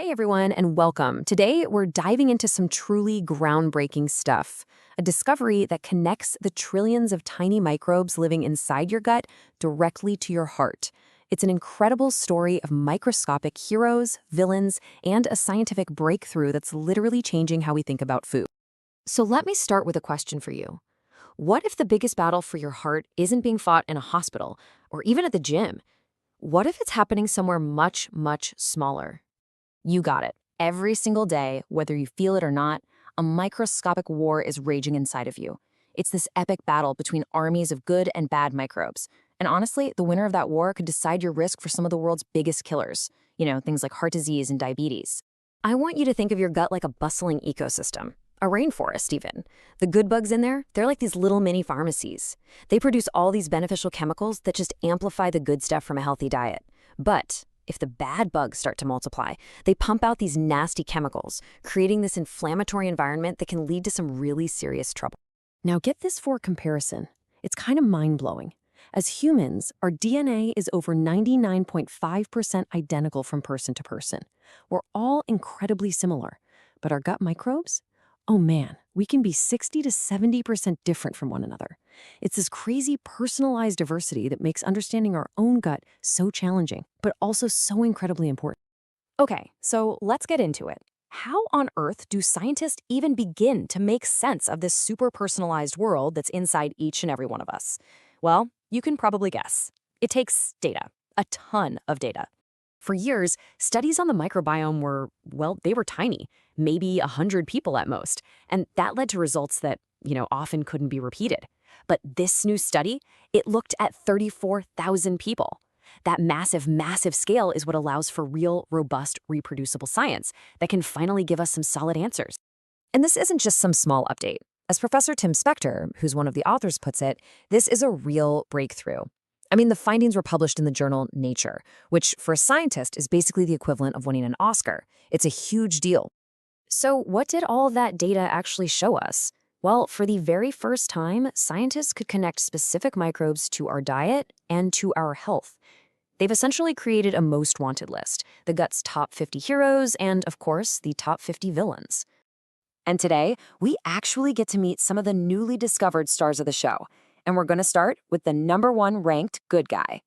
Hey everyone, and welcome. Today, we're diving into some truly groundbreaking stuff. A discovery that connects the trillions of tiny microbes living inside your gut directly to your heart. It's an incredible story of microscopic heroes, villains, and a scientific breakthrough that's literally changing how we think about food. So let me start with a question for you. What if the biggest battle for your heart isn't being fought in a hospital or even at the gym? What if it's happening somewhere much, much smaller? You got it. Every single day, whether you feel it or not, a microscopic war is raging inside of you. It's this epic battle between armies of good and bad microbes. And honestly, the winner of that war could decide your risk for some of the world's biggest killers. Things like heart disease and diabetes. I want you to think of your gut like a bustling ecosystem. A rainforest, even. The good bugs in there, they're like these little mini pharmacies. They produce all these beneficial chemicals that just amplify the good stuff from a healthy diet. But if the bad bugs start to multiply, they pump out these nasty chemicals, creating this inflammatory environment that can lead to some really serious trouble. Now get this for comparison. It's kind of mind-blowing. As humans, our DNA is over 99.5% identical from person to person. We're all incredibly similar. But our gut microbes? Oh man, we can be 60 to 70% different from one another. It's this crazy personalized diversity that makes understanding our own gut so challenging, but also so incredibly important. Okay, so let's get into it. How on earth do scientists even begin to make sense of this super personalized world that's inside each and every one of us? Well, you can probably guess. It takes data, a ton of data. For years, studies on the microbiome they were tiny, maybe 100 people at most, and that led to results that, often couldn't be repeated. But this new study, it looked at 34,000 people. That massive, massive scale is what allows for real, robust, reproducible science that can finally give us some solid answers. And this isn't just some small update. As Professor Tim Spector, who's one of the authors, puts it, this is a real breakthrough. The findings were published in the journal Nature, which for a scientist is basically the equivalent of winning an Oscar. It's a huge deal. So what did all of that data actually show us? Well, for the very first time, scientists could connect specific microbes to our diet and to our health. They've essentially created a most wanted list, the gut's top 50 heroes and, of course, the top 50 villains. And today, we actually get to meet some of the newly discovered stars of the show. And we're going to start with the #1 ranked good guy.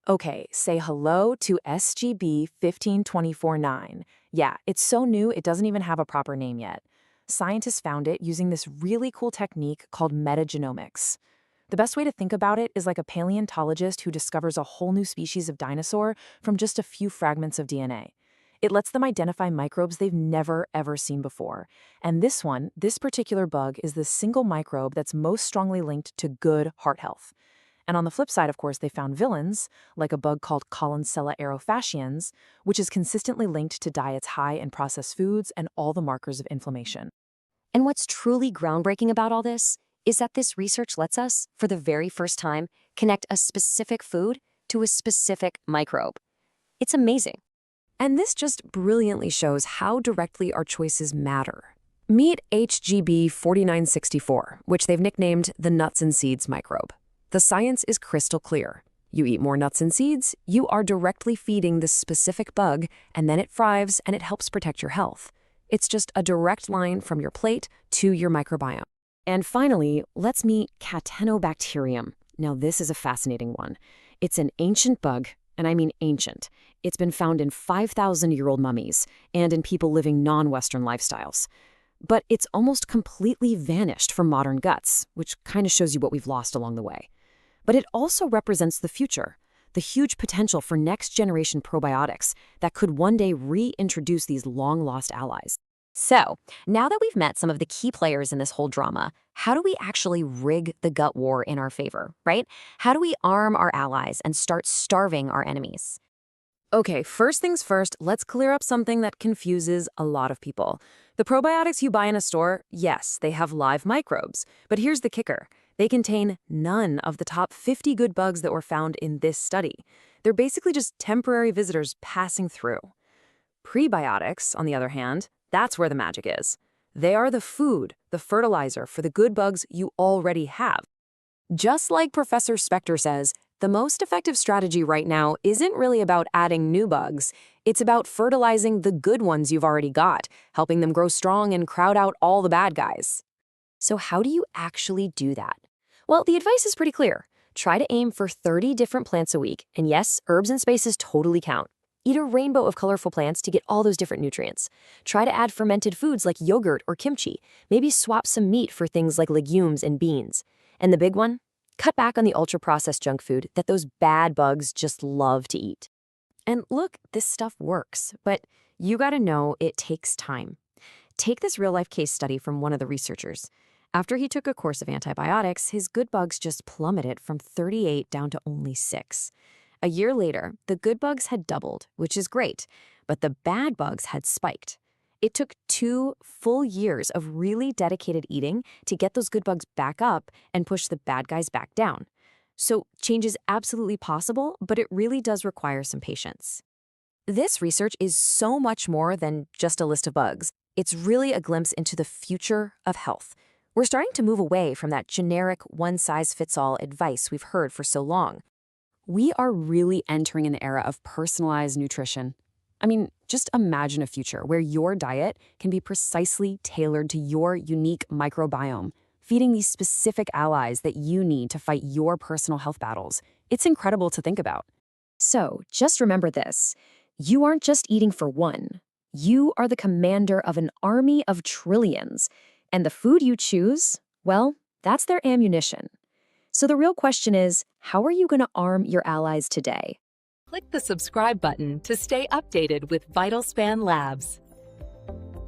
Okay, say hello to SGB 15249. Yeah, it's so new it doesn't even have a proper name yet. Scientists found it using this really cool technique called metagenomics. The best way to think about it is like a paleontologist who discovers a whole new species of dinosaur from just a few fragments of DNA. It lets them identify microbes they've never, ever seen before. And this particular bug is the single microbe that's most strongly linked to good heart health. And on the flip side, of course, they found villains, like a bug called Collinsella aerofasciens, which is consistently linked to diets high in processed foods and all the markers of inflammation. And what's truly groundbreaking about all this is that this research lets us, for the very first time, connect a specific food to a specific microbe. It's amazing. And this just brilliantly shows how directly our choices matter. Meet HGB 4964, which they've nicknamed the nuts and seeds microbe. The science is crystal clear. You eat more nuts and seeds, you are directly feeding this specific bug, and then it thrives and it helps protect your health. It's just a direct line from your plate to your microbiome. And finally, let's meet Catenobacterium. Now this is a fascinating one. It's an ancient bug, and I mean ancient. It's been found in 5,000-year-old mummies and in people living non-Western lifestyles. But it's almost completely vanished from modern guts, which kind of shows you what we've lost along the way. But it also represents the future, the huge potential for next-generation probiotics that could one day reintroduce these long-lost allies. So, now that we've met some of the key players in this whole drama, how do we actually rig the gut war in our favor, right? How do we arm our allies and start starving our enemies? Okay, first things first, let's clear up something that confuses a lot of people. The probiotics you buy in a store, yes, they have live microbes. But here's the kicker. They contain none of the top 50 good bugs that were found in this study. They're basically just temporary visitors passing through. Prebiotics, on the other hand, that's where the magic is. They are the food, the fertilizer for the good bugs you already have. Just like Professor Spector says, The most effective strategy right now isn't really about adding new bugs. It's about fertilizing the good ones you've already got, helping them grow strong and crowd out all the bad guys. So how do you actually do that? Well, the advice is pretty clear. Try to aim for 30 different plants a week, and yes, herbs and spices totally count. Eat a rainbow of colorful plants to get all those different nutrients. Try to add fermented foods like yogurt or kimchi. Maybe swap some meat for things like legumes and beans. And the big one? Cut back on the ultra-processed junk food that those bad bugs just love to eat. And look, this stuff works, but you gotta know it takes time. Take this real-life case study from one of the researchers. After he took a course of antibiotics, his good bugs just plummeted from 38 down to only 6. A year later, the good bugs had doubled, which is great, but the bad bugs had spiked. It took 2 full years of really dedicated eating to get those good bugs back up and push the bad guys back down. So change is absolutely possible, but it really does require some patience. This research is so much more than just a list of bugs. It's really a glimpse into the future of health. We're starting to move away from that generic one-size-fits-all advice we've heard for so long. We are really entering an era of personalized nutrition. I mean, just imagine a future where your diet can be precisely tailored to your unique microbiome, feeding these specific allies that you need to fight your personal health battles. It's incredible to think about. So, just remember this. You aren't just eating for one. You are the commander of an army of trillions. And the food you choose, well, that's their ammunition. So the real question is, how are you going to arm your allies today? Click the subscribe button to stay updated with VitalSpan Labs.